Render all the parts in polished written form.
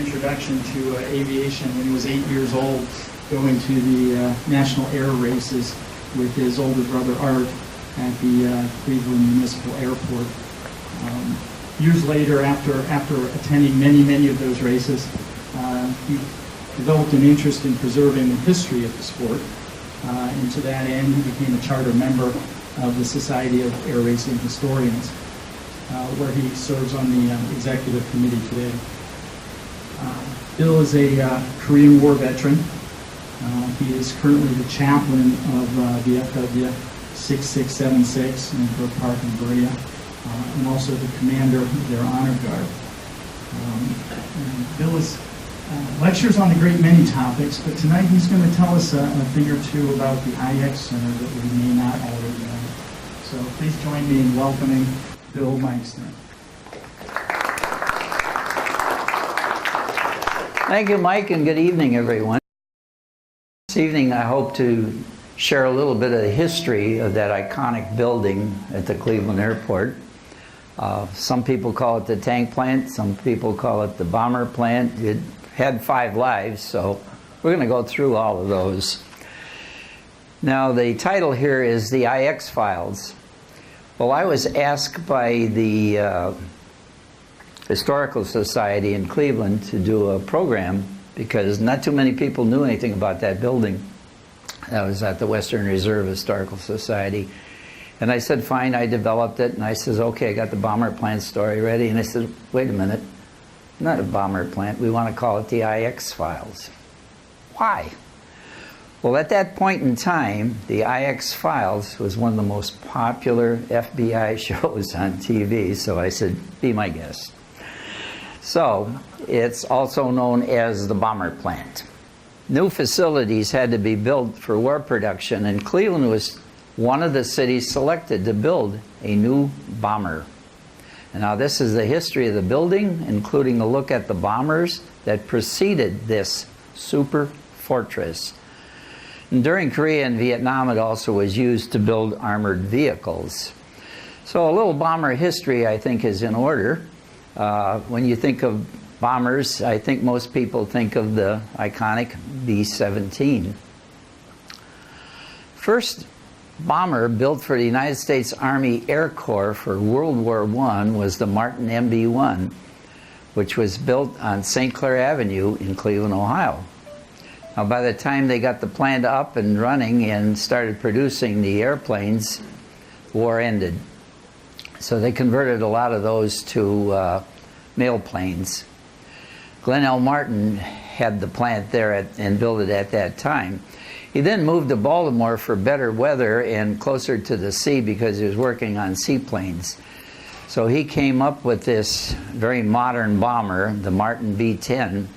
introduction to aviation when he was 8 years old, going to the National Air Races with his older brother Art at the Cleveland Municipal Airport. Years later, after attending many of those races, he developed an interest in preserving the history of the sport. And to that end, he became a charter member of the Society of Air Racing Historians, where he serves on the executive committee today. Bill is a Korean War veteran. He is currently the chaplain of the FW 6676 in Brook Park in Berea, and also the commander of their honor guard. Bill has lectures on a great many topics, but tonight he's going to tell us a thing or two about the IX Center that we may not already know. So please join me in welcoming Bill Meixner. Thank you, Mike, and good evening, everyone. This evening I hope to share a little bit of the history of that iconic building at the Cleveland Airport. Some people call it the tank plant, some people call it the bomber plant. It had 5 lives, so we're going to go through all of those. Now, the title here is the IX Files. Well, I was asked by the Historical Society in Cleveland to do a program because not too many people knew anything about that building. That was at the Western Reserve Historical Society. And I said, fine, I developed it. And I says, okay, I got the bomber plant story ready. And I said, wait a minute, not a bomber plant. We want to call it the IX Files. Why? Well, at that point in time, the IX Files was one of the most popular FBI shows on TV. So I said, be my guest. So it's also known as the bomber plant. New facilities had to be built for war production, and Cleveland was one of the cities selected to build a new bomber. And now this is the history of the building, including a look at the bombers that preceded this super fortress. And during Korea and Vietnam, it also was used to build armored vehicles. So a little bomber history, I think, is in order. When you think of bombers, I think most people think of the iconic B-17. First bomber built for the United States Army Air Corps for World War I was the Martin MB-1, which was built on St. Clair Avenue in Cleveland, Ohio. Now, by the time they got the plant up and running and started producing the airplanes, war ended. So they converted a lot of those to mail planes. Glenn L. Martin had the plant there and built it at that time. He then moved to Baltimore for better weather and closer to the sea because he was working on seaplanes. So he came up with this very modern bomber, the Martin B-10.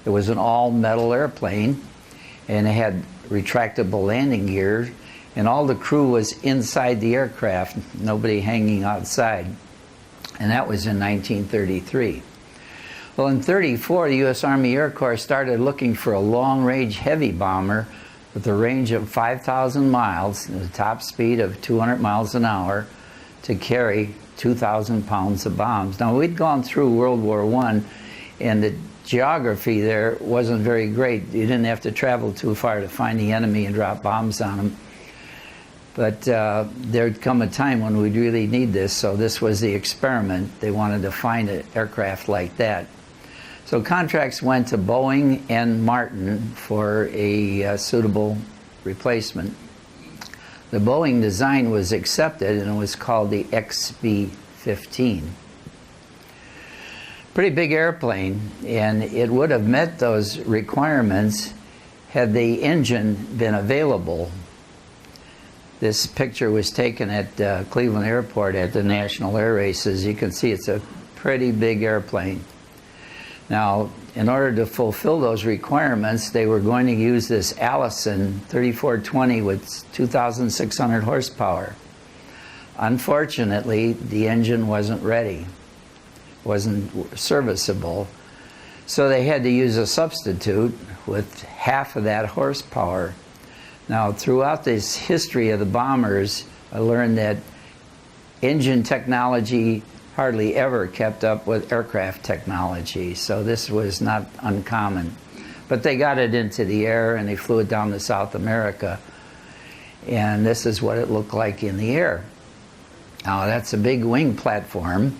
It was an all-metal airplane, and it had retractable landing gear, and all the crew was inside the aircraft, nobody hanging outside. And that was in 1933. Well, in 1934, the U.S. Army Air Corps started looking for a long-range heavy bomber with a range of 5,000 miles and a top speed of 200 miles an hour to carry 2,000 pounds of bombs. Now, we'd gone through World War I, and the geography there wasn't very great. You didn't have to travel too far to find the enemy and drop bombs on them. But there'd come a time when we'd really need this, so this was the experiment. They wanted to find an aircraft like that. So contracts went to Boeing and Martin for a suitable replacement. The Boeing design was accepted, and it was called the XB-15. Pretty big airplane, and it would have met those requirements had the engine been available. This picture was taken at Cleveland Airport at the National Air Races. You can see it's a pretty big airplane. Now, in order to fulfill those requirements, they were going to use this Allison 3420 with 2,600 horsepower. Unfortunately, the engine wasn't ready, wasn't serviceable, so they had to use a substitute with half of that horsepower. Now, throughout this history of the bombers, I learned that engine technology hardly ever kept up with aircraft technology, so this was not uncommon. But they got it into the air and they flew it down to South America, and this is what it looked like in the air. Now that's a big wing platform,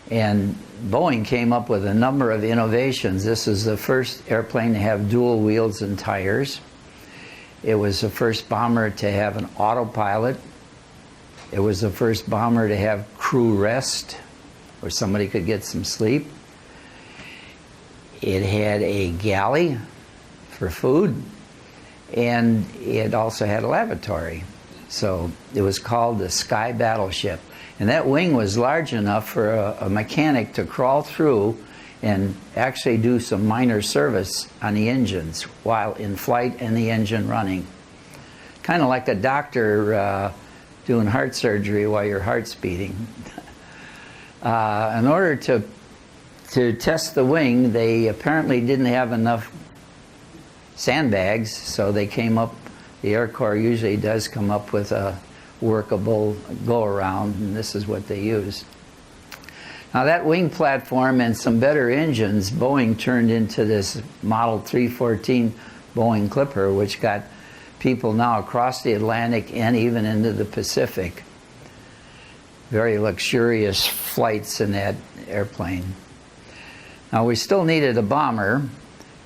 and Boeing came up with a number of innovations. This is the first airplane to have dual wheels and tires. It was the first bomber to have an autopilot. It was the first bomber to have crew rest, where somebody could get some sleep. It had a galley for food, and it also had a lavatory. So it was called the Sky Battleship. And that wing was large enough for a mechanic to crawl through and actually do some minor service on the engines while in flight and the engine running. Kind of like a doctor doing heart surgery while your heart's beating. In order to test the wing, they apparently didn't have enough sandbags, so they came up, the Air Corps usually does come up with a workable go-around, and this is what they used. Now that wing platform and some better engines, Boeing turned into this Model 314 Boeing Clipper, which got people now across the Atlantic and even into the Pacific. Very luxurious flights in that airplane. Now we still needed a bomber,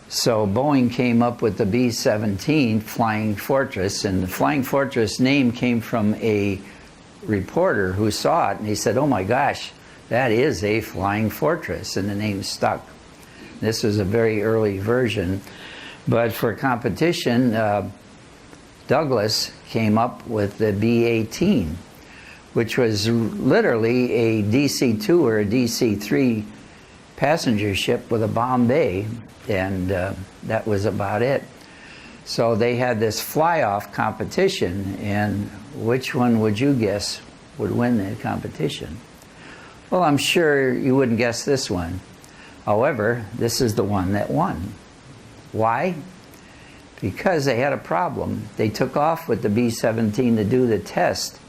so Boeing came up with the B-17 Flying Fortress, and the Flying Fortress name came from a reporter who saw it, and he said, "Oh my gosh, that is a flying fortress," and the name stuck. This was a very early version, but for competition, Douglas came up with the B-18, which was literally a DC-2 or a DC-3 passenger ship with a bomb bay, and that was about it. So they had this fly-off competition, and which one would you guess would win that competition? Well, I'm sure you wouldn't guess this one. However, this is the one that won. Why? Because they had a problem. They took off with the B-17 to do the test.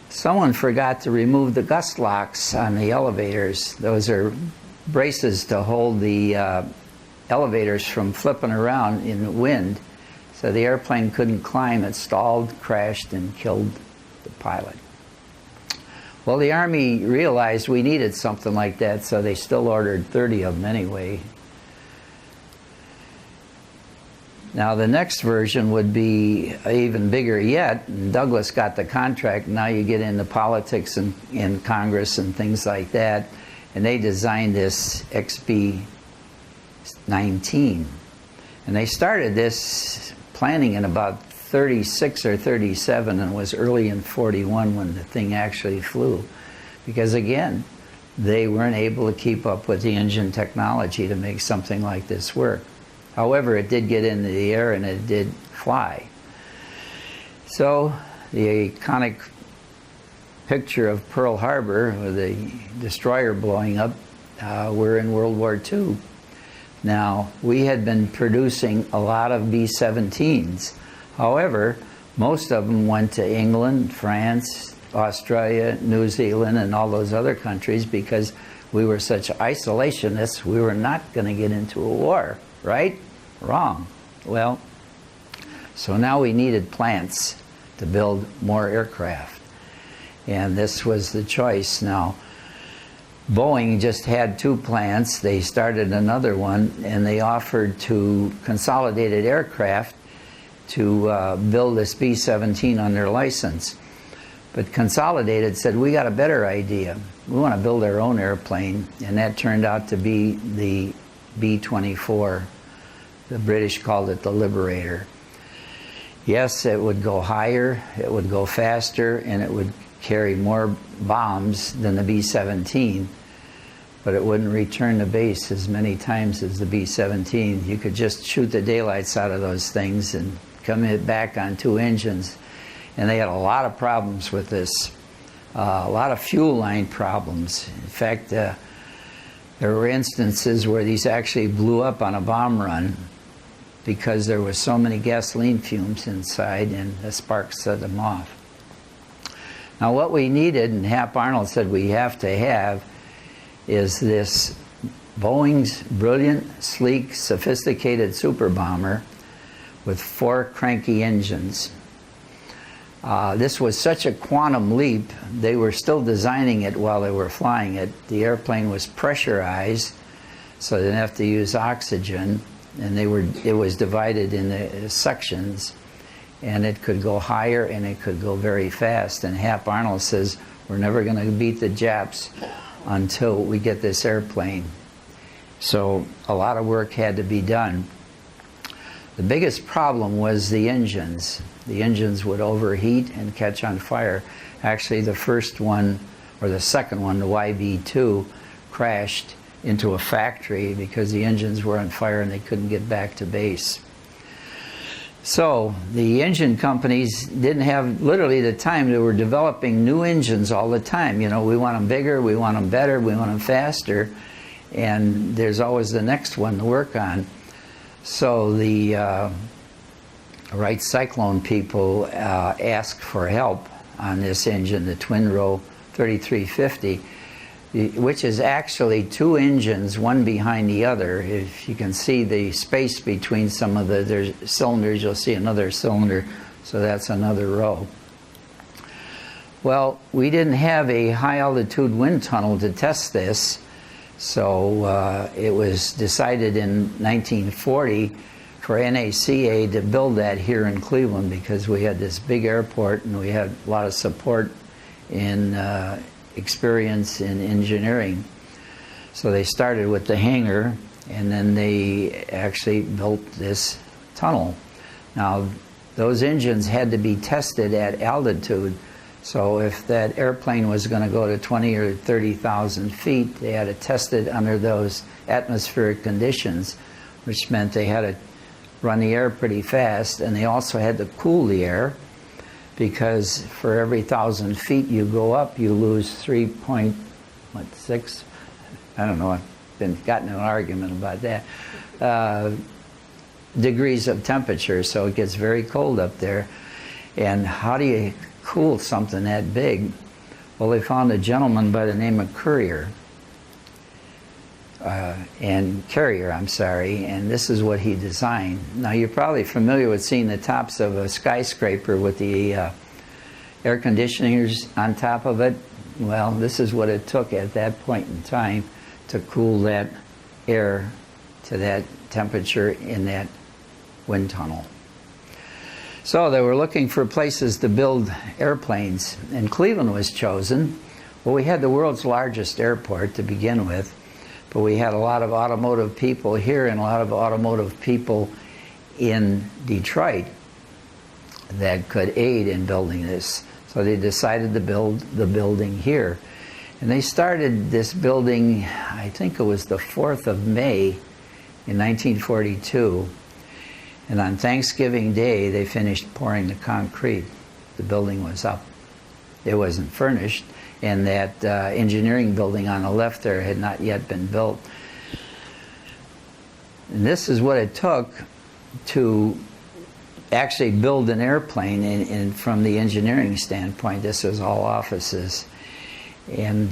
Someone forgot to remove the gust locks on the elevators. Those are braces to hold the elevators from flipping around in the wind. So the airplane couldn't climb. It stalled, crashed, and killed the pilot. Well, the Army realized we needed something like that, so they still ordered 30 of them anyway. Now the next version would be even bigger yet, and Douglas got the contract. Now you get into politics and in Congress and things like that, and they designed this XB-19. And they started this planning in about 36 or 37, and it was early in 41 when the thing actually flew. Because again, they weren't able to keep up with the engine technology to make something like this work. However, it did get into the air and it did fly. So the iconic picture of Pearl Harbor with the destroyer blowing up, we're in World War II. Now, we had been producing a lot of B-17s. However, most of them went to England, France, Australia, New Zealand, and all those other countries because we were such isolationists, we were not going to get into a war. Right? Wrong. Well, so now we needed plants to build more aircraft. And this was the choice. Now, Boeing just had 2 plants. They started another one, and they offered to Consolidated Aircraft to build this B-17 on their license. But Consolidated said, we got a better idea. We want to build our own airplane, and that turned out to be the B-24. The British called it the Liberator. Yes, it would go higher, it would go faster, and it would carry more bombs than the B-17, but it wouldn't return to base as many times as the B-17. You could just shoot the daylights out of those things and come back on 2 engines. And they had a lot of problems with this, a lot of fuel line problems. In fact, there were instances where these actually blew up on a bomb run because there was so many gasoline fumes inside and the sparks set them off. Now what we needed, and Hap Arnold said we have to have, is this Boeing's brilliant, sleek, sophisticated super bomber with 4 cranky engines. This was such a quantum leap, they were still designing it while they were flying it. The airplane was pressurized, so they didn't have to use oxygen, and it was divided into sections, and it could go higher and it could go very fast. And Hap Arnold says, we're never going to beat the Japs until we get this airplane. So a lot of work had to be done. The biggest problem was the engines. The engines would overheat and catch on fire. Actually, the first one, or the second one, the YB-2, crashed into a factory because the engines were on fire and they couldn't get back to base. So the engine companies didn't have literally the time. They were developing new engines all the time. You know, we want them bigger, we want them better, we want them faster, and there's always the next one to work on. So the Wright Cyclone people asked for help on this engine, the twin row 3350, which is actually 2 engines, one behind the other. If you can see the space between some of the cylinders, you'll see another cylinder, so that's another row. Well, we didn't have a high altitude wind tunnel to test this, so it was decided in 1940 for NACA to build that here in Cleveland, because we had this big airport and we had a lot of support in experience in engineering. So they started with the hangar, and then they actually built this tunnel. Now, those engines had to be tested at altitude, so if that airplane was going to go to 20 or 30,000 feet, they had to test it under those atmospheric conditions, which meant they had to run the air pretty fast, and they also had to cool the air, because for every 1,000 feet you go up, you lose 3.6, I don't know, I've gotten in an argument about that, degrees of temperature, so it gets very cold up there. And how do you cool something that big? Well, they found a gentleman by the name of Carrier, and this is what he designed. Now, you're probably familiar with seeing the tops of a skyscraper with the air conditioners on top of it. Well, this is what it took at that point in time to cool that air to that temperature in that wind tunnel. So they were looking for places to build airplanes, and Cleveland was chosen. Well, we had the world's largest airport to begin with, but we had a lot of automotive people here and a lot of automotive people in Detroit that could aid in building this. So they decided to build the building here. And they started this building, I think it was the 4th of May in 1942. And on Thanksgiving Day, they finished pouring the concrete. The building was up. It wasn't furnished, and that engineering building on the left there had not yet been built. And this is what it took to actually build an airplane, and from the engineering standpoint, this was all offices. And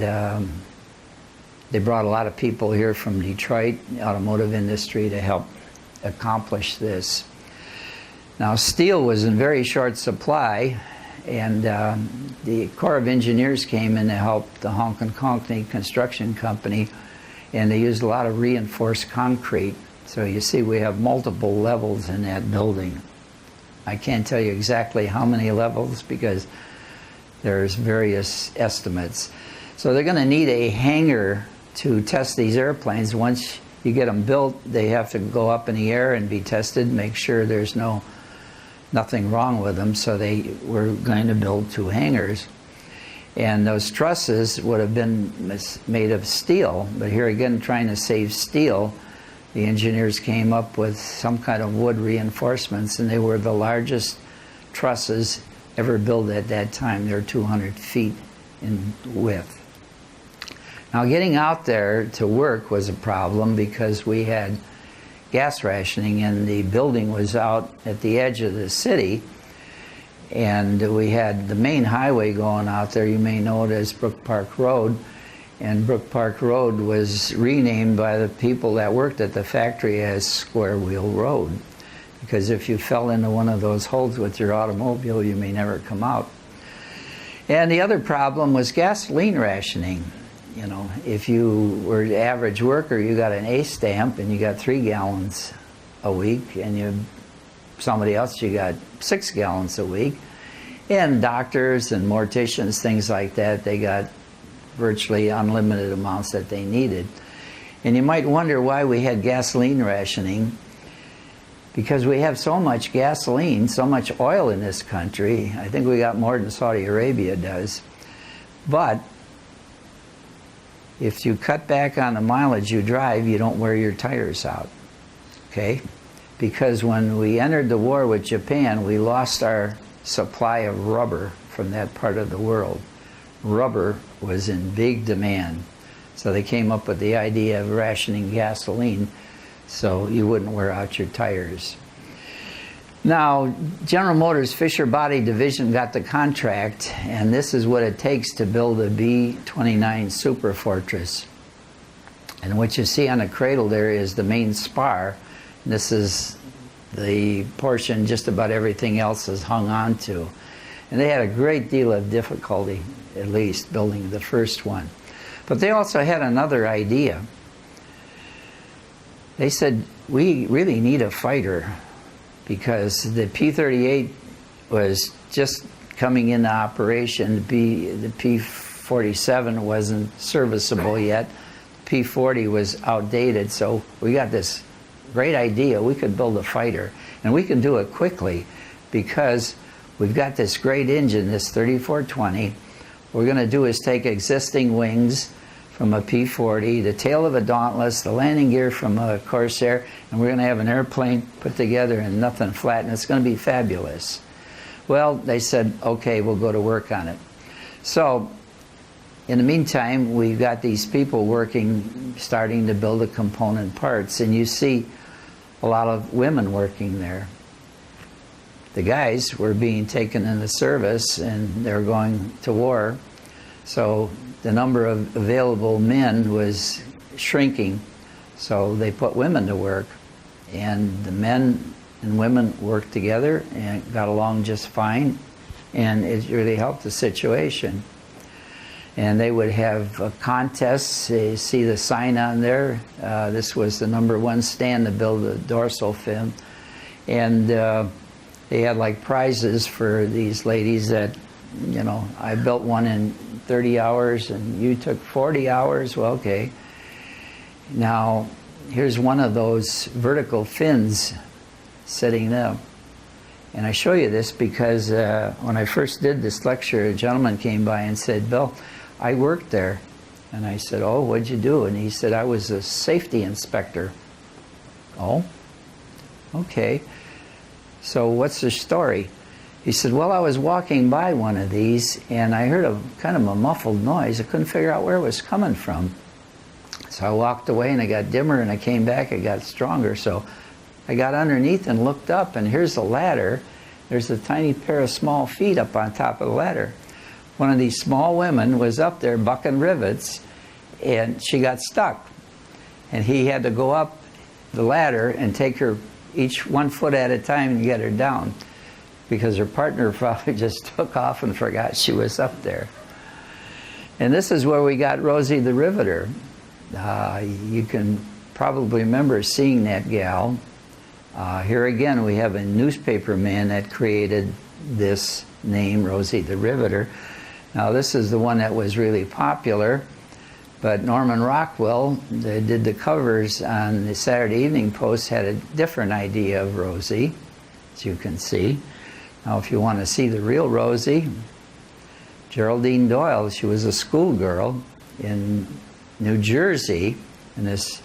they brought a lot of people here from Detroit, the automotive industry, to help accomplish this. Now, steel was in very short supply, and the Corps of Engineers came in to help the Honkin Conkney Construction Company, and they used a lot of reinforced concrete. So you see we have multiple levels in that building. I can't tell you exactly how many levels because there's various estimates. So they're going to need a hangar to test these airplanes. Once you get them built, they have to go up in the air and be tested, make sure there's nothing wrong with them. So they were going to build 2 hangars. And those trusses would have been made of steel, but here again, trying to save steel, the engineers came up with some kind of wood reinforcements, and they were the largest trusses ever built at that time. They're 200 feet in width. Now, getting out there to work was a problem because we had gas rationing, and the building was out at the edge of the city, And we had the main highway going out there. You may know it as Brook Park Road. And Brook Park Road was renamed by the people that worked at the factory as Square Wheel Road. Because if you fell into one of those holes with your automobile, you may never come out. And the other problem was gasoline rationing. You know, if you were an average worker, you got an A stamp and you got 3 gallons a week, and somebody else, you got 6 gallons a week. And doctors and morticians, things like that, they got virtually unlimited amounts that they needed. And you might wonder why we had gasoline rationing. Because we have so much gasoline, so much oil in this country. I think we got more than Saudi Arabia does. But if you cut back on the mileage you drive, you don't wear your tires out. Okay? Because when we entered the war with Japan, we lost our supply of rubber from that part of the world. Rubber was in big demand. So they came up with the idea of rationing gasoline so you wouldn't wear out your tires. Now, General Motors Fisher Body Division got the contract, and this is what it takes to build a B-29 Super Fortress. And what you see on the cradle there is the main spar. This is the portion just about everything else is hung on to. And they had a great deal of difficulty, at least, building the first one. But they also had another idea. They said, we really need a fighter, because the P-38 was just coming into operation. The P-47 wasn't serviceable yet. The P-40 was outdated, so we got this great idea. We could build a fighter, and we can do it quickly, because we've got this great engine, this 3420. What we're going to do is take existing wings from a P-40, the tail of a Dauntless, the landing gear from a Corsair, and we're going to have an airplane put together and nothing flat, and it's going to be fabulous. Well, they said, okay, we'll go to work on it. So, in the meantime, we've got these people working, starting to build the component parts, and you see a lot of women working there. The guys were being taken into service, and they're going to war, so the number of available men was shrinking, so they put women to work. And the men and women worked together and got along just fine, and it really helped the situation. And they would have contests. You see the sign on there. This was the #1 stand to build the dorsal fin. And they had like prizes for these ladies that, you know, I built one in 30 hours and you took 40 hours. Well, okay. Now, here's one of those vertical fins sitting there. And I show you this because when I first did this lecture, a gentleman came by and said, Bill, I worked there. And I said, oh, what'd you do? And he said, I was a safety inspector. Oh, okay. So what's the story? He said, well, I was walking by one of these and I heard a kind of a muffled noise. I couldn't figure out where it was coming from. So I walked away and it got dimmer, and I came back, it got stronger. So I got underneath and looked up, and here's the ladder. There's a tiny pair of small feet up on top of the ladder. One of these small women was up there bucking rivets, and she got stuck. And he had to go up the ladder and take her each 1 foot at a time and get her down, because her partner probably just took off and forgot she was up there. And this is where we got Rosie the Riveter. You can probably remember seeing that gal. Here again we have a newspaper man that created this name, Rosie the Riveter. Now this is the one that was really popular, but Norman Rockwell, that did the covers on the Saturday Evening Post, had a different idea of Rosie, as you can see. Now if you want to see the real Rosie, Geraldine Doyle, she was a schoolgirl in New Jersey, and this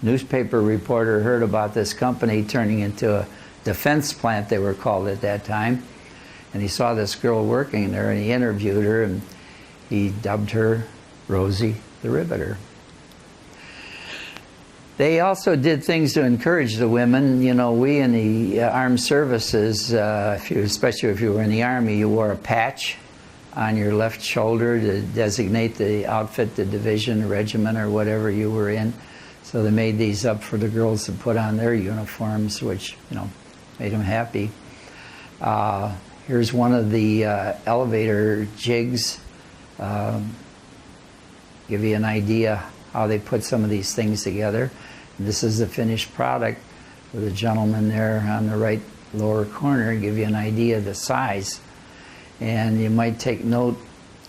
newspaper reporter heard about this company turning into a defense plant, they were called at that time, and he saw this girl working there, and he interviewed her, and he dubbed her Rosie the Riveter. They also did things to encourage the women. You know, we in the armed services, especially if you were in the Army, you wore a patch on your left shoulder to designate the outfit, the division, the regiment, or whatever you were in. So they made these up for the girls to put on their uniforms, which, you know, made them happy. Here's one of the elevator jigs. Give you an idea how they put some of these things together. And this is the finished product with the gentleman there on the right lower corner, give you an idea of the size. And you might take note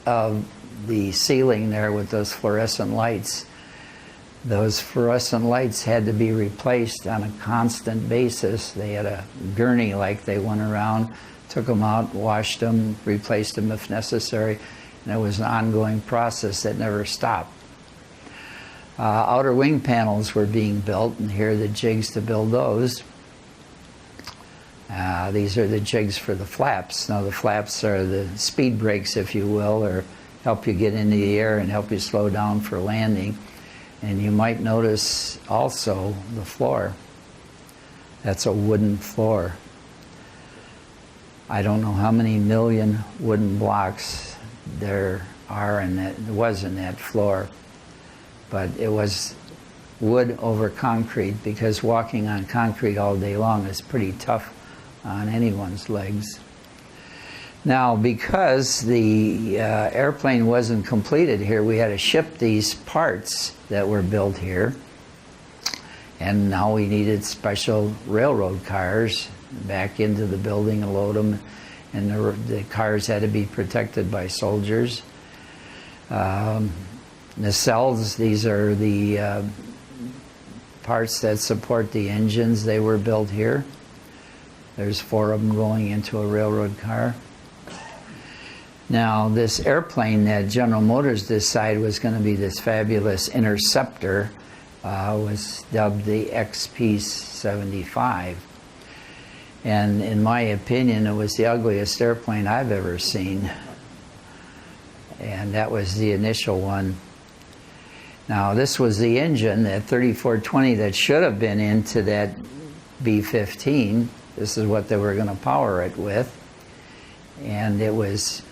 of the ceiling there with those fluorescent lights. Those fluorescent lights had to be replaced on a constant basis. They had a gurney like they went around, took them out, washed them, replaced them if necessary. And it was an ongoing process that never stopped. Outer wing panels were being built, and here are the jigs to build those. These are the jigs for the flaps. Now the flaps are the speed brakes, if you will, or help you get into the air and help you slow down for landing. And you might notice also the floor. That's a wooden floor. I don't know how many million wooden blocks there are in that, was in that floor, but it was wood over concrete, because walking on concrete all day long is pretty tough on anyone's legs. Now, because the airplane wasn't completed here, we had to ship these parts that were built here, and now we needed special railroad cars back into the building and load them, and the cars had to be protected by soldiers. Nacelles, these are the parts that support the engines. They were built here. There's 4 of them going into a railroad car. Now, this airplane that General Motors decided was going to be this fabulous interceptor was dubbed the XP-75. And in my opinion, it was the ugliest airplane I've ever seen. And that was the initial one. Now, this was the engine, that 3420, that should have been into that B-15. This is what they were going to power it with. And it was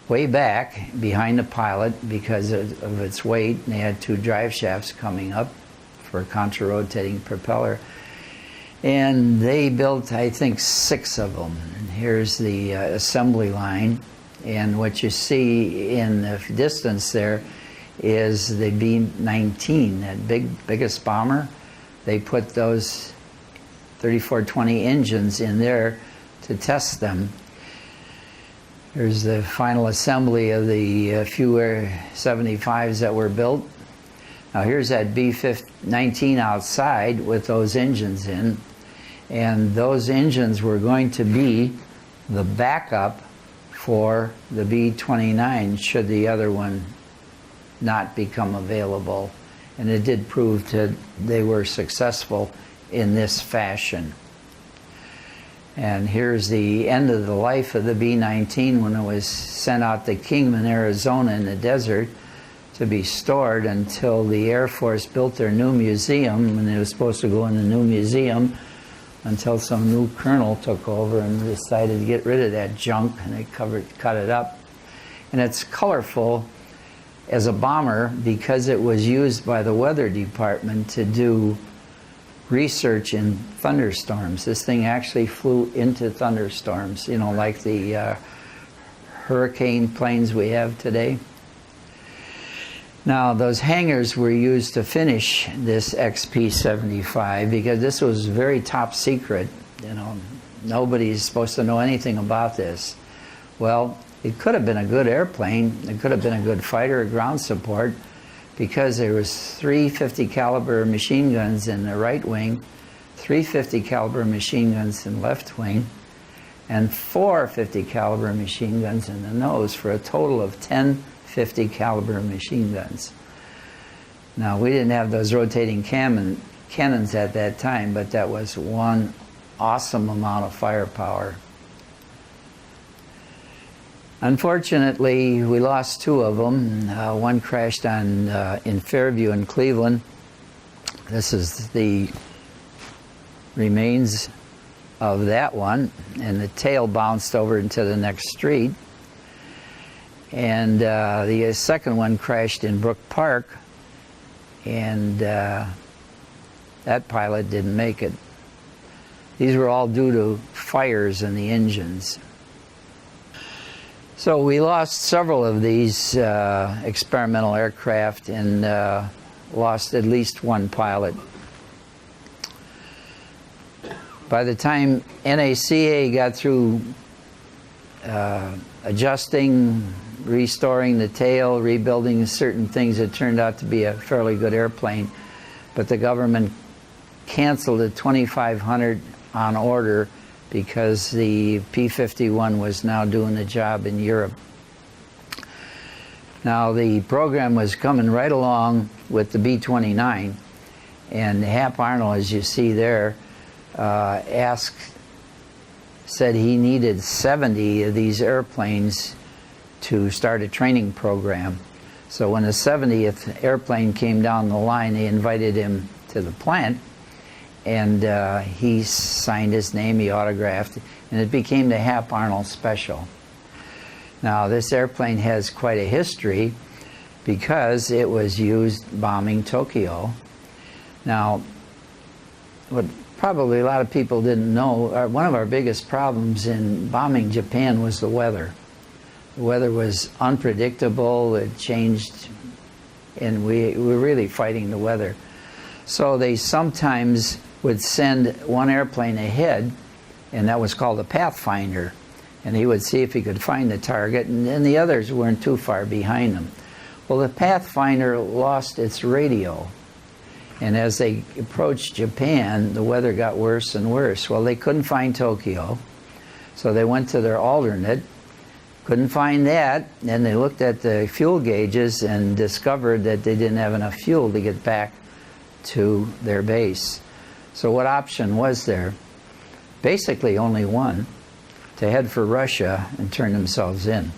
way back behind the pilot because of its weight. And they had 2 drive shafts coming up for a contra-rotating propeller. And they built, I think, 6 of them. And here's the assembly line. And what you see in the distance there is the B-19, that biggest bomber. They put those 3420 engines in there to test them. Here's the final assembly of the few 75s that were built. Now here's that B-19 outside with those engines in. And those engines were going to be the backup for the B-29 should the other one not become available. And it did prove that they were successful in this fashion. And here's the end of the life of the B-19 when it was sent out to Kingman, Arizona in the desert to be stored until the Air Force built their new museum, and it was supposed to go in the new museum until some new colonel took over and decided to get rid of that junk, and they cut it up. And it's colorful as a bomber because it was used by the weather department to do research in thunderstorms. This thing actually flew into thunderstorms, you know, like the hurricane planes we have today. Now, those hangars were used to finish this XP-75 because this was very top secret. You know, nobody's supposed to know anything about this. Well, it could have been a good airplane. It could have been a good fighter or ground support because there was 3 50 caliber machine guns in the right wing, 3 50 caliber machine guns in the left wing, and 4 50 caliber machine guns in the nose for a total of 10 50 caliber machine guns. Now, we didn't have those rotating cannons at that time, but that was one awesome amount of firepower. Unfortunately, we lost 2 of them. One crashed in Fairview in Cleveland, This is the remains of that one, and the tail bounced over into the next street. And the second one crashed in Brook Park, and that pilot didn't make it. These were all due to fires in the engines. So we lost several of these experimental aircraft and lost at least one pilot. By the time NACA got through adjusting, restoring the tail, rebuilding certain things, it turned out to be a fairly good airplane. But the government canceled the 2500 on order because the P-51 was now doing the job in Europe. Now the program was coming right along with the B-29, and Hap Arnold, as you see there, said he needed 70 of these airplanes to start a training program. So when the 70th airplane came down the line, they invited him to the plant, and he signed his name, he autographed, and it became the Hap Arnold Special. Now this airplane has quite a history because it was used bombing Tokyo. Now, what probably a lot of people didn't know, one of our biggest problems in bombing Japan was the weather. The weather was unpredictable, it changed, and we were really fighting the weather. So they sometimes would send one airplane ahead, and that was called a pathfinder. And he would see if he could find the target, and then the others weren't too far behind him. Well, the pathfinder lost its radio. And as they approached Japan, the weather got worse and worse. Well, they couldn't find Tokyo, so they went to their alternate. Couldn't find that, and they looked at the fuel gauges and discovered that they didn't have enough fuel to get back to their base. So what option was there? Basically only one, to head for Russia and turn themselves in.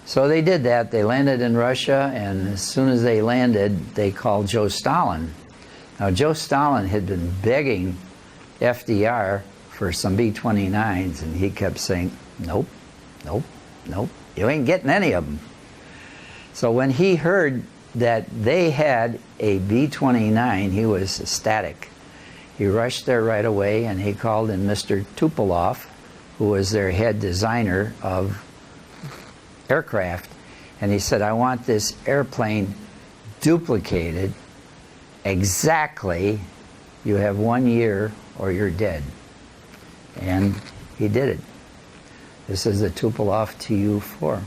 So they did that. They landed in Russia, and as soon as they landed, they called Joe Stalin. Now, Joe Stalin had been begging FDR for some B-29s, and he kept saying, nope, nope, nope, you ain't getting any of them. So when he heard that they had a B-29, he was ecstatic. He rushed there right away, and he called in Mr. Tupolev, who was their head designer of aircraft, and he said, I want this airplane duplicated exactly. You have 1 year or you're dead. And he did it. This is the Tupolev Tu-4,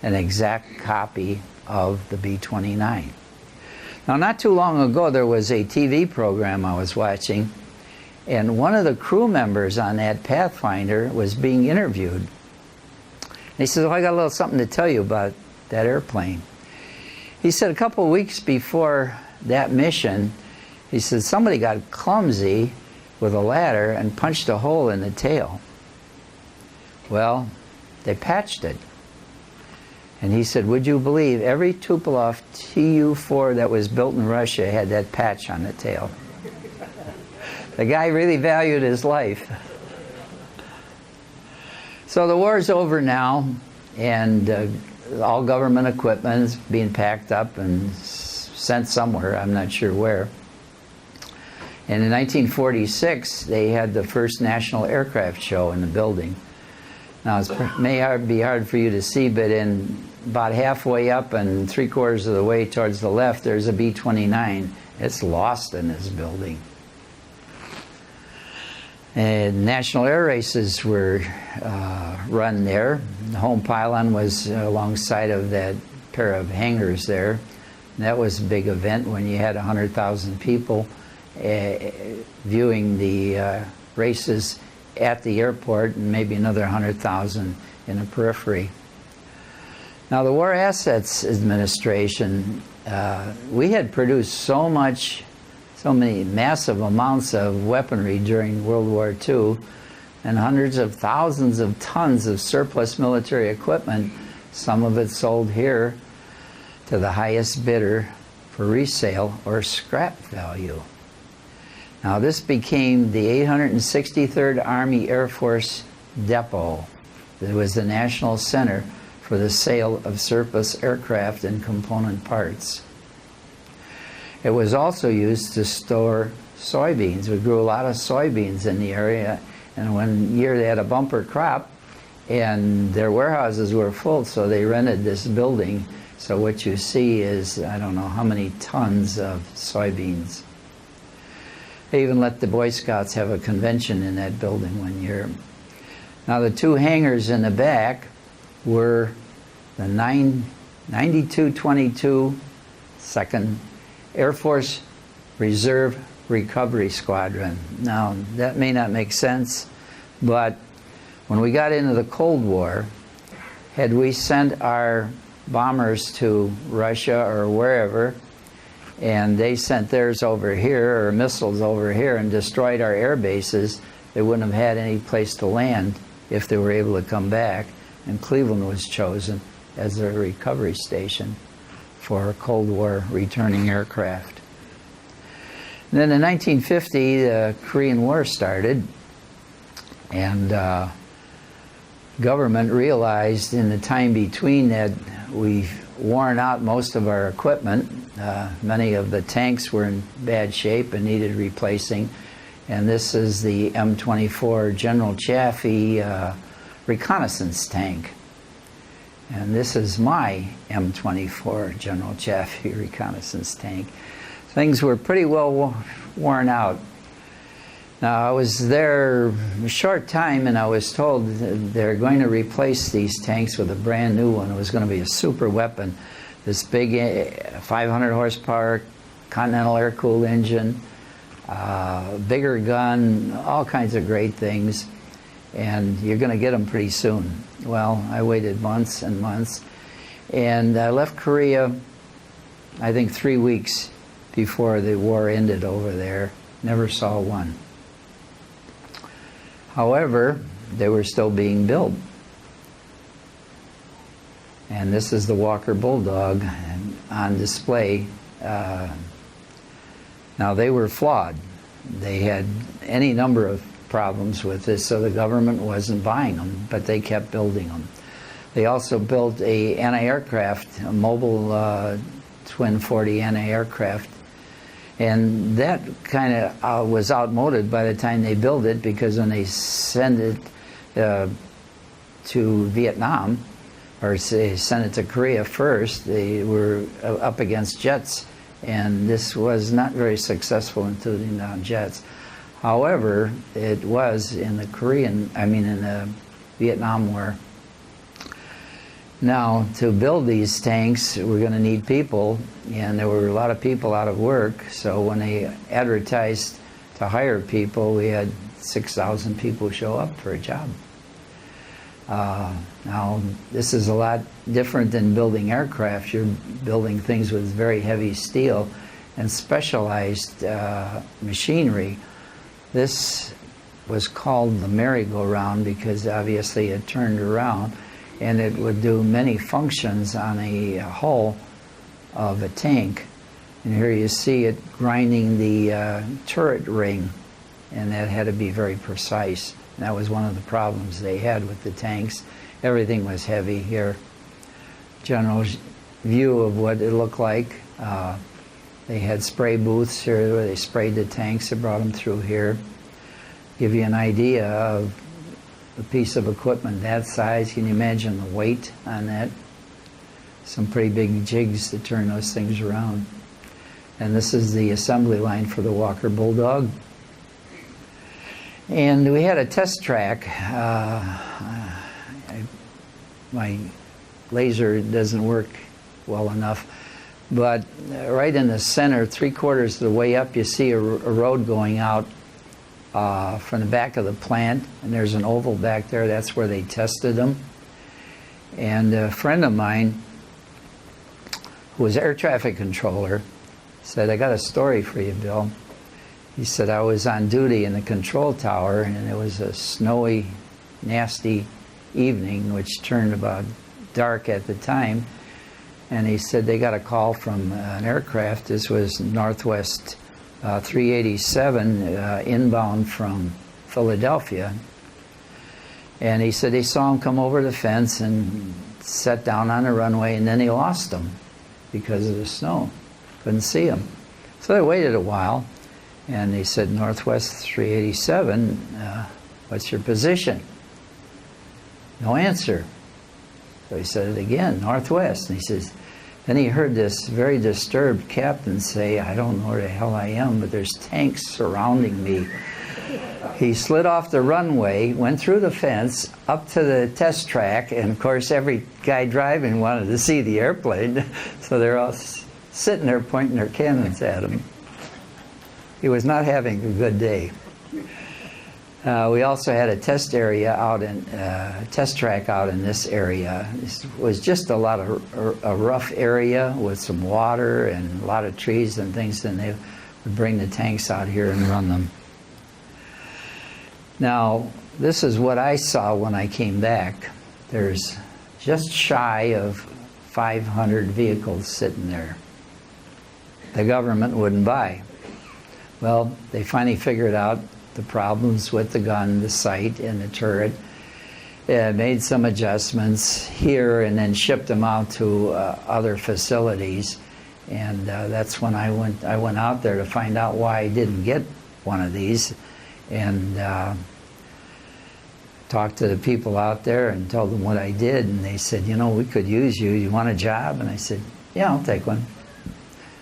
an exact copy of the B-29. Now, not too long ago, there was a TV program I was watching, and one of the crew members on that Pathfinder was being interviewed. He said, well, I got a little something to tell you about that airplane. He said a couple of weeks before that mission, he said somebody got clumsy with a ladder and punched a hole in the tail. Well, they patched it. And he said, would you believe every Tupolev Tu-4 that was built in Russia had that patch on the tail? The guy really valued his life. So the war's over now, and all government equipment is being packed up and sent somewhere, I'm not sure where. And in 1946, they had the first National Aircraft Show in the building. Now, it may be hard for you to see, but in about halfway up and 3/4 of the way towards the left, there's a B-29. It's lost in this building. And national air races were run there. The home pylon was alongside of that pair of hangars there. And that was a big event when you had 100,000 people viewing the races at the airport, and maybe another 100,000 in the periphery. Now, the War Assets Administration, we had produced so many massive amounts of weaponry during World War II, and hundreds of thousands of tons of surplus military equipment, some of it sold here to the highest bidder for resale or scrap value. Now this became the 863rd Army Air Force Depot. It was the national center for the sale of surplus aircraft and component parts. It was also used to store soybeans. We grew a lot of soybeans in the area, and one year they had a bumper crop and their warehouses were full, so they rented this building. So what you see is, I don't know how many tons of soybeans. They even let the Boy Scouts have a convention in that building one year. Now the two hangars in the back were the 9222 2nd Air Force Reserve Recovery Squadron. Now that may not make sense, but when we got into the Cold War, had we sent our bombers to Russia or wherever, and they sent theirs over here, or missiles over here, and destroyed our air bases, they wouldn't have had any place to land if they were able to come back. And Cleveland was chosen as their recovery station for Cold War returning aircraft. And then in 1950, the Korean War started, and government realized in the time between that we've worn out most of our equipment. Many of the tanks were in bad shape and needed replacing. And this is the M24 General Chaffee reconnaissance tank. And this is my M24 General Chaffee reconnaissance tank. Things were pretty well worn out. Now, I was there a short time, and I was told they're going to replace these tanks with a brand new one. It was going to be a super weapon. This big 500 horsepower Continental air-cooled engine, bigger gun, all kinds of great things. And you're going to get them pretty soon. Well, I waited months and months. And I left Korea, I think 3 weeks before the war ended over there. Never saw one. However, they were still being built. And this is the Walker Bulldog on display. Now, they were flawed. They had any number of problems with this, so the government wasn't buying them, but they kept building them. They also built a anti-aircraft, a mobile twin 40 anti-aircraft, and that kind of was outmoded by the time they built it, because when they sent it to Vietnam, or say sent it to Korea first, they were up against jets, and this was not very successful in shooting down jets. However, it was in the in the Vietnam War. Now, to build these tanks, we're going to need people, and there were a lot of people out of work, so when they advertised to hire people, we had 6,000 people show up for a job. Now, this is a lot different than building aircraft. You're building things with very heavy steel and specialized machinery. This was called the merry-go-round because obviously it turned around, and it would do many functions on a hull of a tank. And here you see it grinding the turret ring, and that had to be very precise. And that was one of the problems they had with the tanks. Everything was heavy here. General view of what it looked like. They had spray booths here where they sprayed the tanks. They brought them through here. Give you an idea of a piece of equipment that size. Can you imagine the weight on that? Some pretty big jigs to turn those things around. And this is the assembly line for the Walker Bulldog. And we had a test track. My laser doesn't work well enough, but right in the center, 3/4 of the way up, you see a road going out from the back of the plant, and there's an oval back there. That's where they tested them. And a friend of mine, who was air traffic controller, said, "I got a story for you, Bill." He said, "I was on duty in the control tower, and it was a snowy, nasty evening, which turned about dark at the time. and he said they got a call from an aircraft. This was Northwest 387 inbound from Philadelphia. And he said they saw him come over the fence and set down on the runway, and then he lost him because of the snow. Couldn't see him. So they waited a while, and he said, Northwest 387, what's your position? No answer. So he said it again, Northwest. And he says, then he heard this very disturbed captain say, I don't know where the hell I am, but there's tanks surrounding me. He slid off the runway, went through the fence, up to the test track, and of course every guy driving wanted to see the airplane, so they're all sitting there pointing their cannons at him. He was not having a good day. We also had a test area out in test track out in this area. It was just a lot of a rough area with some water and a lot of trees and things, and they would bring the tanks out here and run them. Now, this is what I saw when I came back. There's just shy of 500 vehicles sitting there. The government wouldn't buy. Well, they finally figured out the problems with the gun, the sight, and the turret. Made some adjustments here and then shipped them out to other facilities. And that's when I went out there to find out why I didn't get one of these. And talked to the people out there and told them what I did, and they said, you know, we could use you. You want a job? And I said, yeah, I'll take one.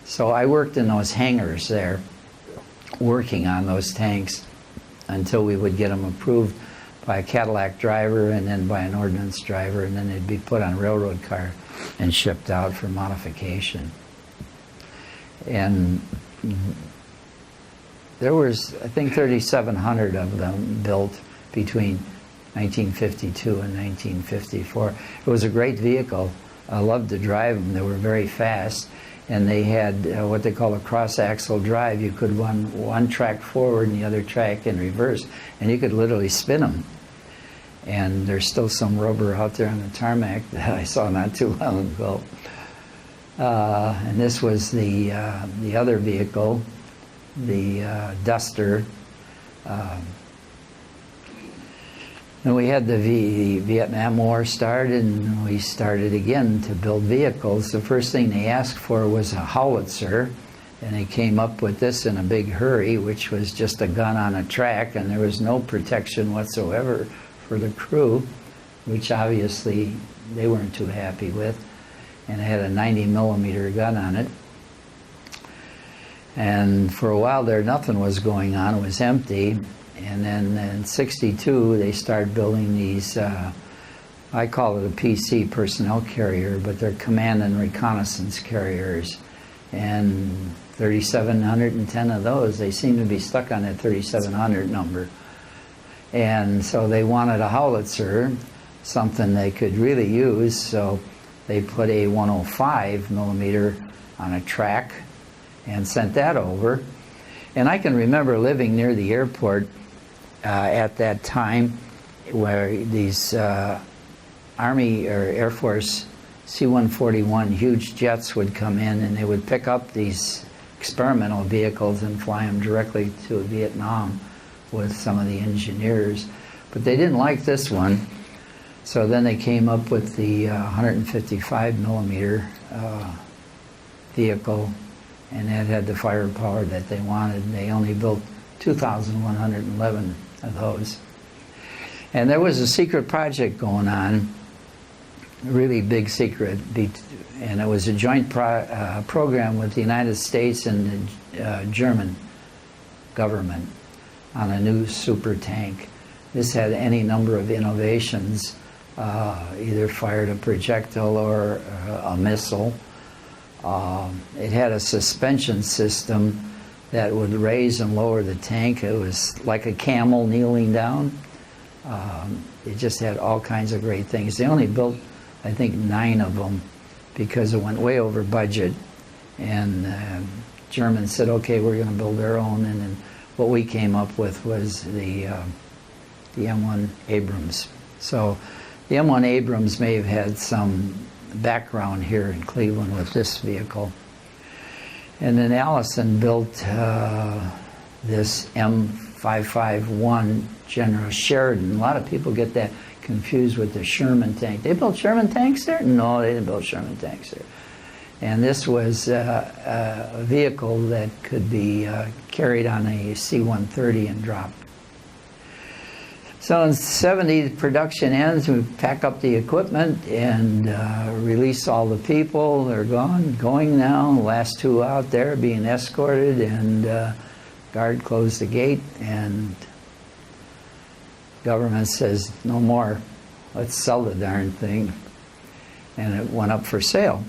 So I worked in those hangars there, working on those tanks until we would get them approved by a Cadillac driver and then by an ordnance driver, and then they'd be put on a railroad car and shipped out for modification. And there was, I think, 3,700 of them built between 1952 and 1954. It was a great vehicle. I loved to drive them. They were very fast, and they had what they call a cross-axle drive. You could run one track forward and the other track in reverse, and you could literally spin them. And there's still some rubber out there on the tarmac that I saw not too long ago. And this was the other vehicle, the Duster. And we had the Vietnam War started, and we started again to build vehicles. The first thing they asked for was a howitzer, and they came up with this in a big hurry, which was just a gun on a track, and there was no protection whatsoever for the crew, which obviously they weren't too happy with. And it had a 90mm gun on it. And for a while there, nothing was going on. It was empty. And then in '62, they started building these, I call it a PC personnel carrier, but they're command and reconnaissance carriers. And 3,710 of those, they seem to be stuck on that 3,700 number. And so they wanted a howitzer, something they could really use, so they put a 105mm on a track and sent that over. And I can remember living near the airport at that time, where these Army or Air Force C-141 huge jets would come in, and they would pick up these experimental vehicles and fly them directly to Vietnam with some of the engineers. But they didn't like this one, so then they came up with the 155mm vehicle, and that had the firepower that they wanted. They only built 2,111 of those. And there was a secret project going on, a really big secret, and it was a joint program with the United States and the German government on a new super tank. This had any number of innovations, either fired a projectile or a missile. It had a suspension system that would raise and lower the tank. It was like a camel kneeling down. It just had all kinds of great things. They only built, I think, 9 of them because it went way over budget. And Germans said, okay, we're going to build our own. And then what we came up with was the M1 Abrams. So the M1 Abrams may have had some background here in Cleveland with this vehicle. And then Allison built this M551 General Sheridan. A lot of people get that confused with the Sherman tank. They built Sherman tanks there? No, they didn't build Sherman tanks there. And this was a vehicle that could be carried on a C-130 and dropped. So in '70, production ends. We pack up the equipment and release all the people. They're going now. The last two out there being escorted, and guard closed the gate, and government says, no more. Let's sell the darn thing. And it went up for sale.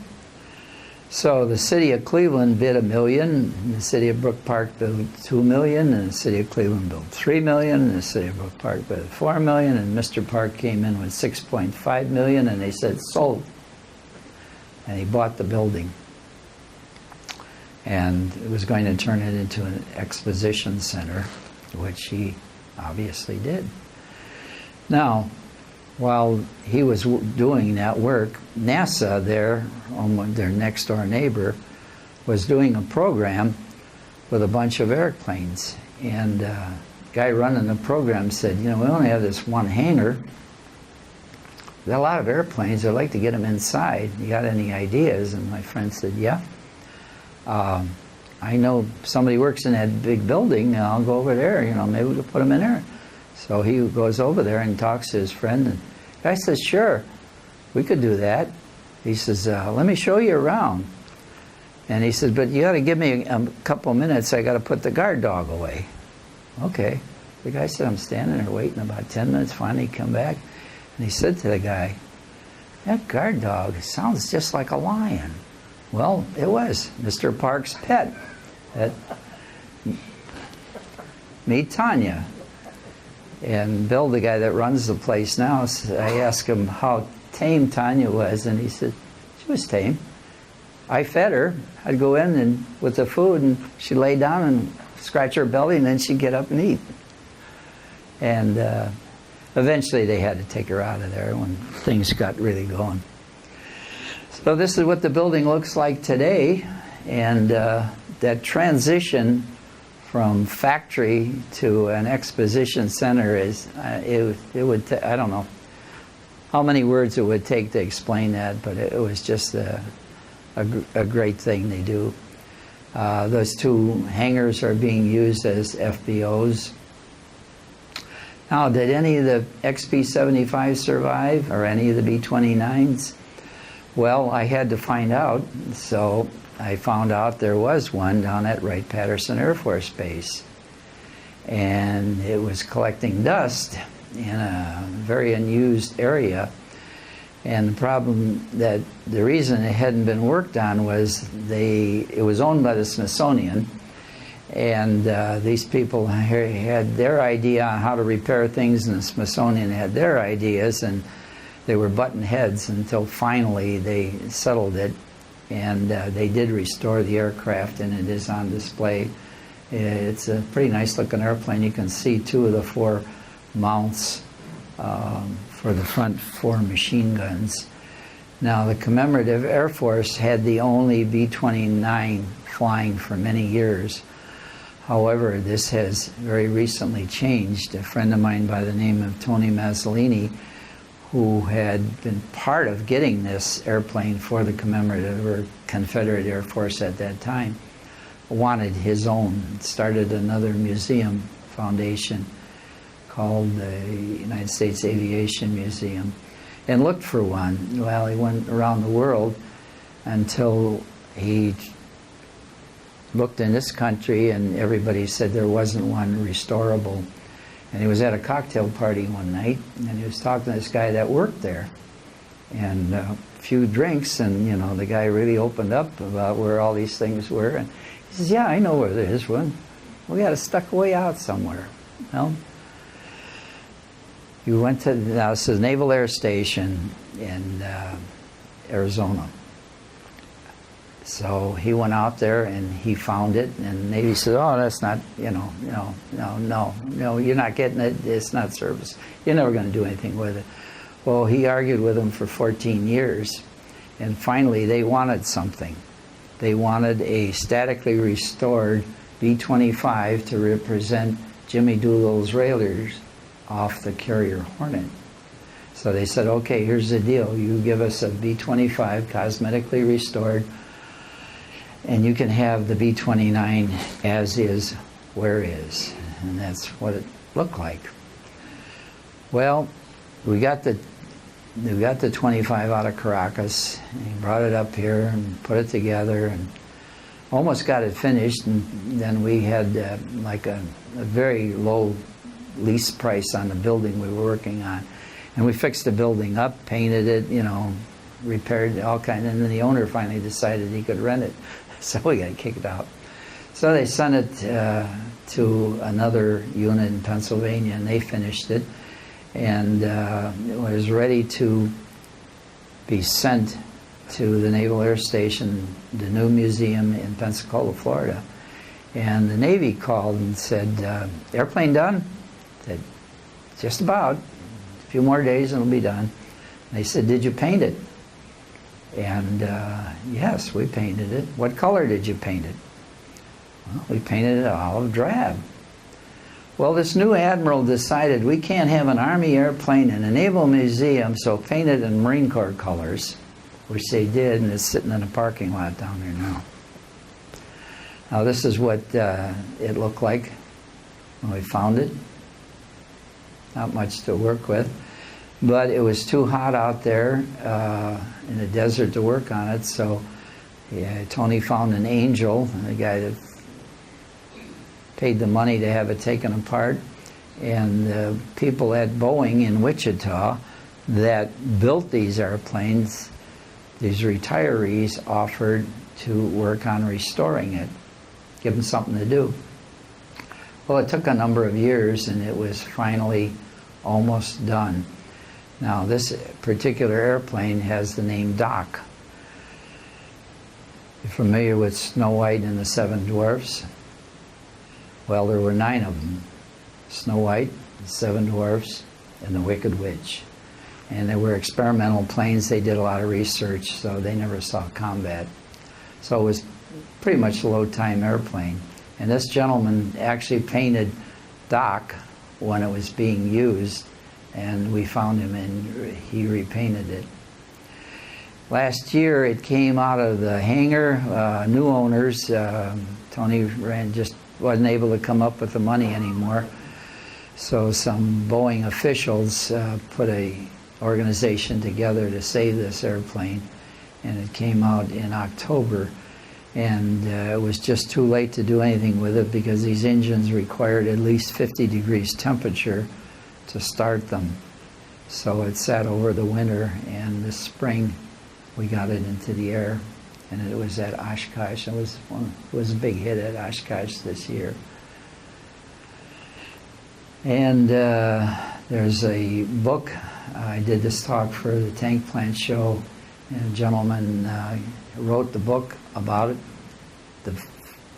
So the city of Cleveland bid $1 million, and the city of Brook Park bid $2 million, and the city of Cleveland bid $3 million, and the city of Brook Park bid $4 million, and Mr. Park came in with $6.5 million, and they said sold. And he bought the building. And it was going to turn it into an exposition center, which he obviously did. Now, while he was doing that work, NASA, their next door neighbor, was doing a program with a bunch of airplanes. And the guy running the program said, you know, we only have this one hangar. There's a lot of airplanes. I'd like to get them inside. You got any ideas? And my friend said, yeah. I know somebody works in that big building, and I'll go over there. You know, maybe we could put them in there. So he goes over there and talks to his friend, and the guy says, sure, we could do that. He says, let me show you around. And he says, but you got to give me a couple minutes. I got to put the guard dog away. Okay. The guy said, I'm standing there waiting about 10 minutes. Finally, he come back. And he said to the guy, that guard dog sounds just like a lion. Well, it was Mr. Park's pet. Meet Tanya. And Bill, the guy that runs the place now, I asked him how tame Tanya was, and he said, she was tame. I fed her. I'd go in and with the food, and she'd lay down and scratch her belly, and then she'd get up and eat. And eventually they had to take her out of there when things got really going. So this is what the building looks like today, and that transition from factory to an exposition center is, it would, I don't know how many words it would take to explain that, but it was just a great thing they do. Those two hangars are being used as FBOs. Now, did any of the XB-75 survive, or any of the B-29s? Well, I had to find out, so I found out there was one down at Wright-Patterson Air Force Base. And it was collecting dust in a very unused area. And the problem that the reason it hadn't been worked on was it was owned by the Smithsonian. And these people had their idea on how to repair things, and the Smithsonian had their ideas, and they were button heads until finally they settled it. And they did restore the aircraft, and it is on display. It's a pretty nice looking airplane. You can see two of the four mounts for the front four machine guns. Now, the Commemorative Air Force had the only B-29 flying for many years. However, this has very recently changed. A friend of mine by the name of Tony Mazzolini, who had been part of getting this airplane for the Commemorative or Confederate Air Force at that time, wanted his own. Started another museum foundation called the United States Aviation Museum, and looked for one. Well, he went around the world until he looked in this country, and everybody said there wasn't one restorable. And he was at a cocktail party one night, and he was talking to this guy that worked there. And a few drinks, and you know, the guy really opened up about where all these things were. And he says, yeah, I know where there is one. We got it stuck way out somewhere. Well, you went to, now this is Naval Air Station in Arizona. So he went out there and he found it, and Navy said, oh, that's not, no, you're not getting it, it's not service. You're never going to do anything with it. Well, he argued with them for 14 years, And finally, they wanted something. They wanted a statically restored B-25 to represent Jimmy Doolittle's railers off the carrier Hornet. So they said, okay, here's the deal. You give us a B-25 cosmetically restored, and you can have the B-29 as is, where is. And that's what it looked like. Well, we got the 25 out of Caracas, and he brought it up here and put it together and almost got it finished, and then we had like a very low lease price on the building we were working on. And we fixed the building up, painted it, you know, repaired all kinds, and then the owner finally decided he could rent it. So we got kicked out. So they sent it to another unit in Pennsylvania, and they finished it. And it was ready to be sent to the Naval Air Station, the new museum in Pensacola, Florida. And the Navy called and said, airplane done? I said, just about. A few more days and it'll be done. And they said, did you paint it? And yes, we painted it. What color did you paint it? Well, we painted it olive drab. Well, this new admiral decided we can't have an Army airplane in a naval museum, so paint it in Marine Corps colors, which they did, and it's sitting in a parking lot down there now. Now this is what it looked like when we found it. Not much to work with, but it was too hot out there in the desert to work on it, so yeah, Tony found an angel, the guy that paid the money to have it taken apart, and the people at Boeing in Wichita that built these airplanes, these retirees offered to work on restoring it, give them something to do. Well, it took a number of years, and it was finally almost done. Now, this particular airplane has the name Doc. You're familiar with Snow White and the Seven Dwarfs? Well, there were 9 of them. Snow White, the Seven Dwarfs, and the Wicked Witch. And they were experimental planes. They did a lot of research, so they never saw combat. So it was pretty much a low-time airplane. And this gentleman actually painted Doc when it was being used, and we found him and he repainted it. Last year it came out of the hangar, new owners. Tony just wasn't able to come up with the money anymore. So some Boeing officials put a organization together to save this airplane, and it came out in October. And it was just too late to do anything with it because these engines required at least 50 degrees temperature to start them. So it sat over the winter, and this spring we got it into the air, and it was at Oshkosh. It was a big hit at Oshkosh this year. And there's a book. I did this talk for the Tank Plant Show, and a gentleman wrote the book about it, the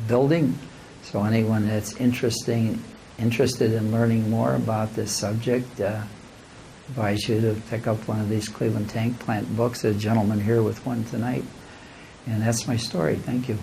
building. So anyone that's interested in learning more about this subject, advise you to pick up one of these Cleveland Tank Plant books. There's a gentleman here with one tonight. And that's my story. Thank you.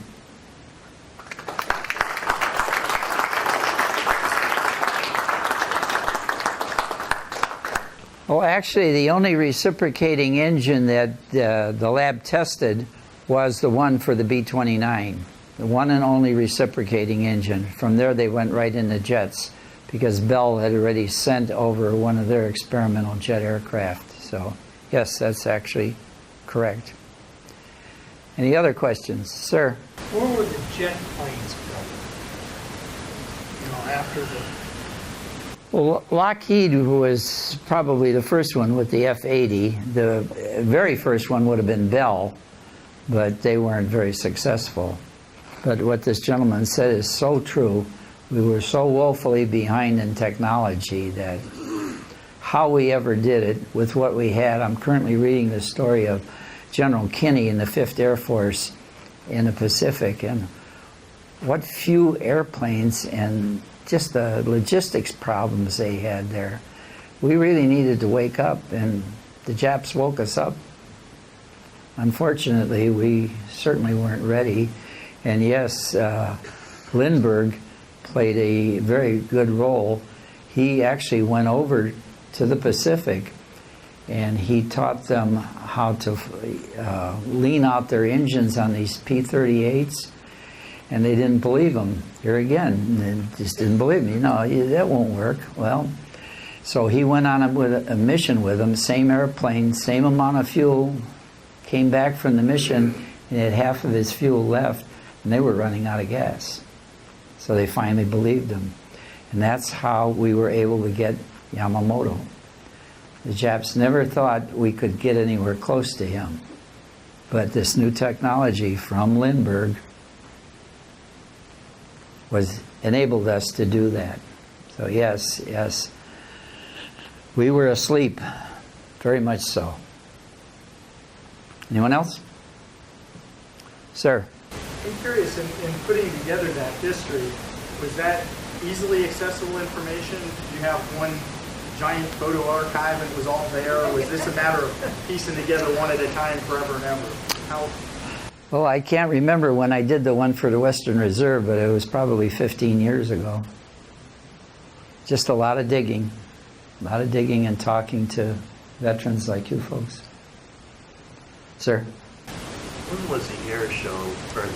Well, actually, the only reciprocating engine that the lab tested was the one for the B-29, the one and only reciprocating engine. From there, they went right into jets because Bell had already sent over one of their experimental jet aircraft. So, yes, that's actually correct. Any other questions? Sir? Where were the jet planes built? You know, after the... Well, Lockheed was probably the first one with the F-80. The very first one would have been Bell, but they weren't very successful. But what this gentleman said is so true. We were so woefully behind in technology that how we ever did it with what we had. I'm currently reading the story of General Kinney in the 5th Air Force in the Pacific, and what few airplanes and just the logistics problems they had there. We really needed to wake up, and the Japs woke us up. unfortunately, we certainly weren't ready. And yes, Lindbergh played a very good role. He actually went over to the Pacific and he taught them how to lean out their engines on these P-38s, and they didn't believe him. Here again, they just didn't believe me. No, that won't work. Well, so he went on a mission with them, same airplane, same amount of fuel, came back from the mission, and had half of his fuel left, and they were running out of gas. So they finally believed him. And that's how we were able to get Yamamoto. The Japs never thought we could get anywhere close to him. But this new technology from Lindbergh enabled us to do that. So yes, we were asleep, very much so. Anyone else? Sir? I'm curious, in putting together that history, was that easily accessible information? Did you have one giant photo archive and it was all there? Or was this a matter of piecing together one at a time forever and ever? How? Well, I can't remember when I did the one for the Western Reserve, but it was probably 15 years ago. Just a lot of digging and talking to veterans like you folks. Sir? When was the air show, or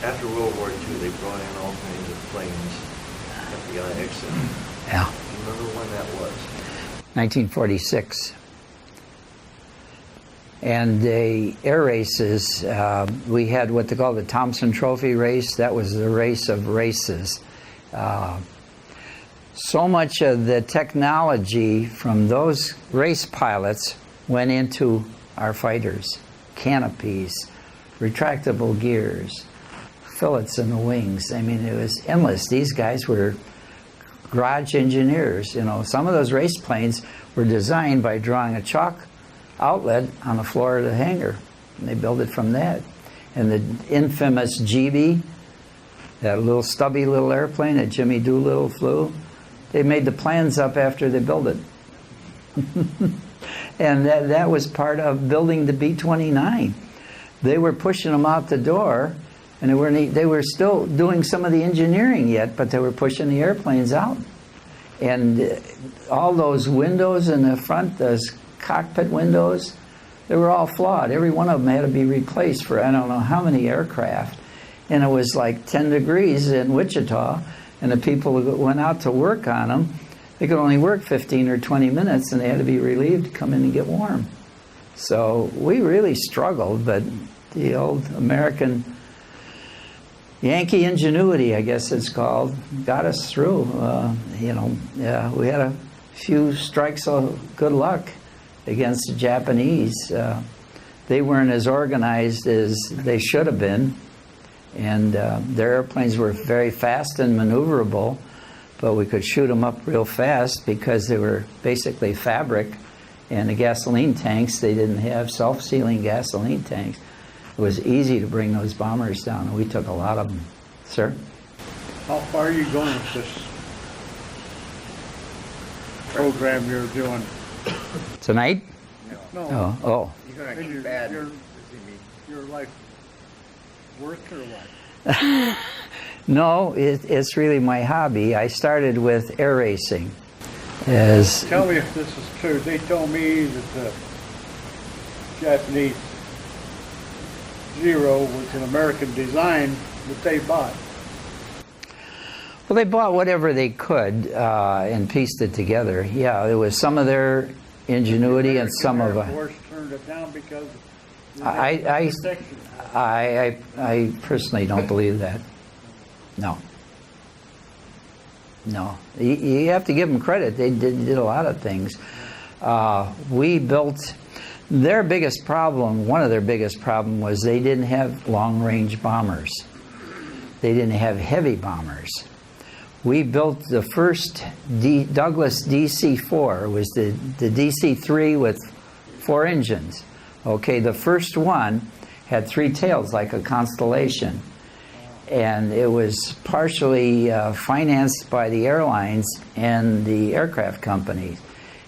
after World War II, they brought in all kinds of planes, FBIX, and Yeah. do you remember when that was? 1946. And the air races, we had what they call the Thompson Trophy race. That was the race of races. So much of the technology from those race pilots went into our fighters. Canopies, retractable gears, fillets in the wings. I mean, it was endless. These guys were garage engineers. You know, some of those race planes were designed by drawing a chalk outlet on the floor of the hangar, and they built it from that. And the infamous GB, that little stubby little airplane that Jimmy Doolittle flew, they made the plans up after they built it. And that was part of building the B-29. They were pushing them out the door, and they were still doing some of the engineering yet, but they were pushing the airplanes out. And all those windows in the front, those cockpit windows, they were all flawed. Every one of them had to be replaced for I don't know how many aircraft. And it was like 10 degrees in Wichita, and the people who went out to work on them, they could only work 15 or 20 minutes, and they had to be relieved to come in and get warm. So we really struggled, but the old American Yankee ingenuity, I guess it's called, got us through. We had a few strikes of good luck against the Japanese. They weren't as organized as they should have been, and their airplanes were very fast and maneuverable, but we could shoot them up real fast because they were basically fabric, and the gasoline tanks, they didn't have self-sealing gasoline tanks. It was easy to bring those bombers down, and we took a lot of them. Sir? How far are you going with this program you're doing? Tonight? No. Oh. You're going to keep bad. Your life work or what? No, it's really my hobby. I started with air racing. Tell me if this is true. They told me that the Japanese Zero was an American design that they bought. Well, they bought whatever they could and pieced it together. Yeah, it was some of their ingenuity and some of Air Force turned it down because I personally don't believe that. No. You have to give them credit. They did a lot of things. We built their biggest problem. One of their biggest problem was they didn't have long-range bombers. They didn't have heavy bombers. We built the first Douglas DC-4. It was the DC-3 with 4 engines. Okay, the first one had 3 tails like a Constellation. And it was partially financed by the airlines and the aircraft companies.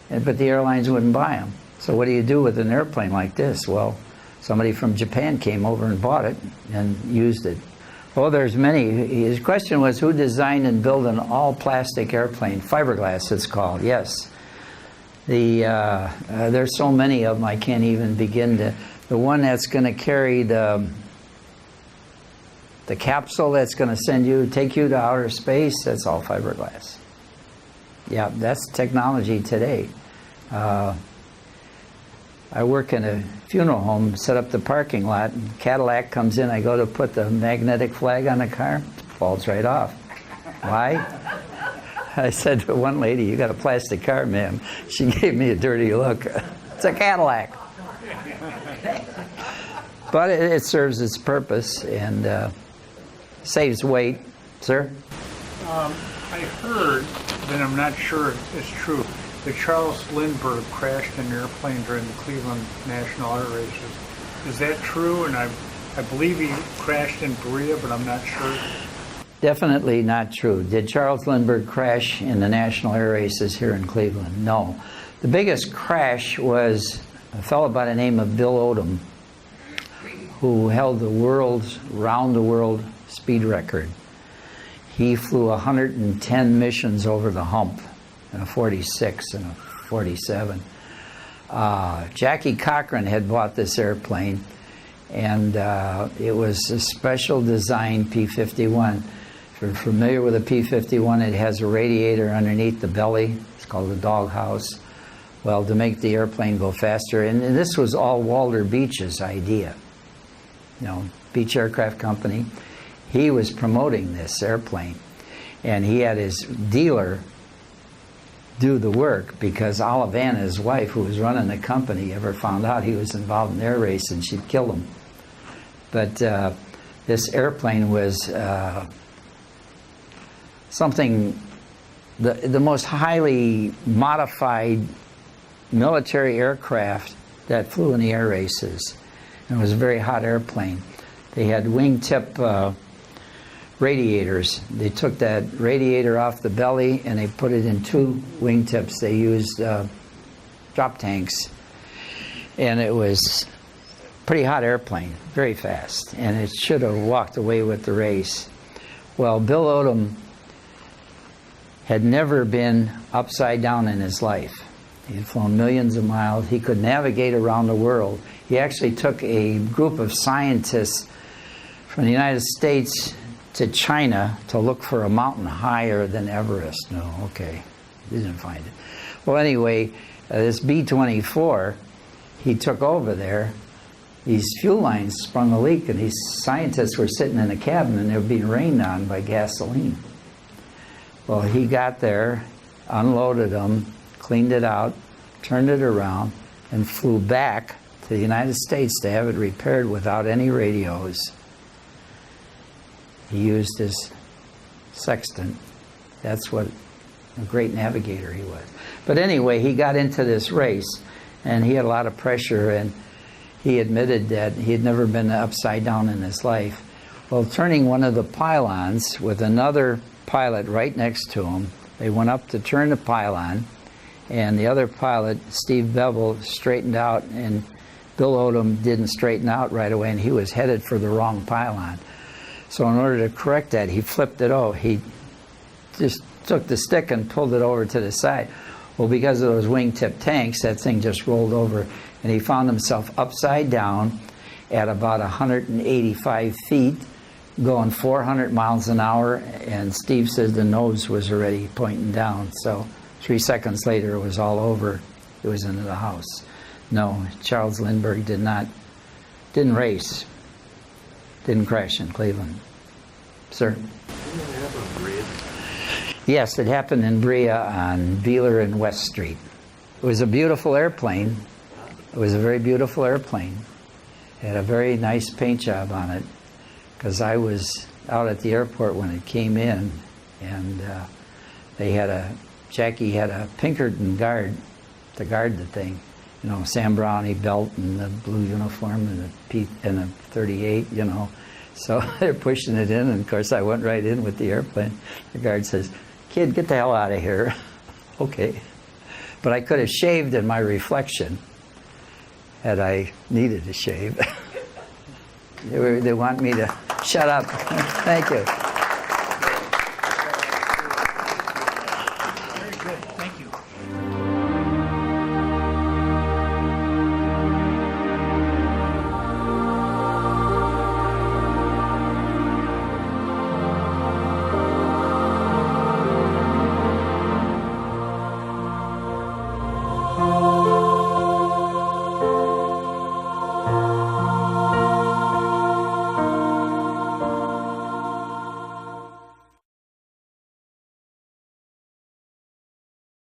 But the airlines wouldn't buy them. So what do you do with an airplane like this? Well, somebody from Japan came over and bought it and used it. Well, there's many. His question was, who designed and built an all-plastic airplane? Fiberglass, it's called, yes. There's so many of them, I can't even begin to. The one that's going to carry the capsule that's going to take you to outer space, that's all fiberglass. Yeah, that's technology today. I work in a funeral home, set up the parking lot, and Cadillac comes in, I go to put the magnetic flag on the car, falls right off. Why? I said to one lady, "You got a plastic car, ma'am." She gave me a dirty look. It's a Cadillac. But it serves its purpose and saves weight. Sir? I heard, but I'm not sure it's true, that Charles Lindbergh crashed an airplane during the Cleveland National Air Races. Is that true? And I believe he crashed in Berea, but I'm not sure. Definitely not true. Did Charles Lindbergh crash in the National Air Races here in Cleveland? No. The biggest crash was a fellow by the name of Bill Odom, who held the world's round-the-world speed record. He flew 110 missions over the hump in a 46 and a 47. Jackie Cochran had bought this airplane, and it was a special design P-51. If you're familiar with a P-51, it has a radiator underneath the belly. It's called the doghouse. Well, to make the airplane go faster, and this was all Walter Beech's idea. You know, Beech Aircraft Company. He was promoting this airplane, and he had his dealer do the work because Olivana, his wife, who was running the company, ever found out he was involved in the air race, and she'd kill him. But this airplane was something, the most highly modified military aircraft that flew in the air races. And it was a very hot airplane. They had wingtip radiators. They took that radiator off the belly and they put it in two wingtips. They used drop tanks. And it was a pretty hot airplane, very fast. And it should have walked away with the race. Well, Bill Odom had never been upside down in his life. He had flown millions of miles. He could navigate around the world. He actually took a group of scientists from the United States to China to look for a mountain higher than Everest. No, okay, he didn't find it. Well, anyway, this B-24, he took over there. These fuel lines sprung a leak, and these scientists were sitting in a cabin, and they were being rained on by gasoline. Well, he got there, unloaded them, cleaned it out, turned it around, and flew back to the United States to have it repaired without any radios. He used his sextant. That's what a great navigator he was. But anyway, he got into this race, and he had a lot of pressure, and he admitted that he had never been upside down in his life. Well, turning one of the pylons with another pilot right next to him, they went up to turn the pylon, and the other pilot, Steve Bevel, straightened out, and Bill Odom didn't straighten out right away, and he was headed for the wrong pylon. So in order to correct that, he flipped it over. He just took the stick and pulled it over to the side. Well, because of those wingtip tanks, that thing just rolled over, and he found himself upside down at about 185 feet, going 400 miles an hour, and Steve says the nose was already pointing down. So 3 seconds later, it was all over. It was into the house. No, Charles Lindbergh didn't race, didn't crash in Cleveland. Sir? Didn't it happen in Berea? Yes, it happened in Berea on Beeler and West Street. It was a beautiful airplane. It was a very beautiful airplane. It had a very nice paint job on it, because I was out at the airport when it came in, and Jackie had a Pinkerton guard to guard the thing. You know, Sam Brownie belt and the blue uniform and the 38, you know. So they're pushing it in, and of course I went right in with the airplane. The guard says, "Kid, get the hell out of here." Okay. But I could have shaved in my reflection. that I needed a shave. They want me to shut up. Thank you.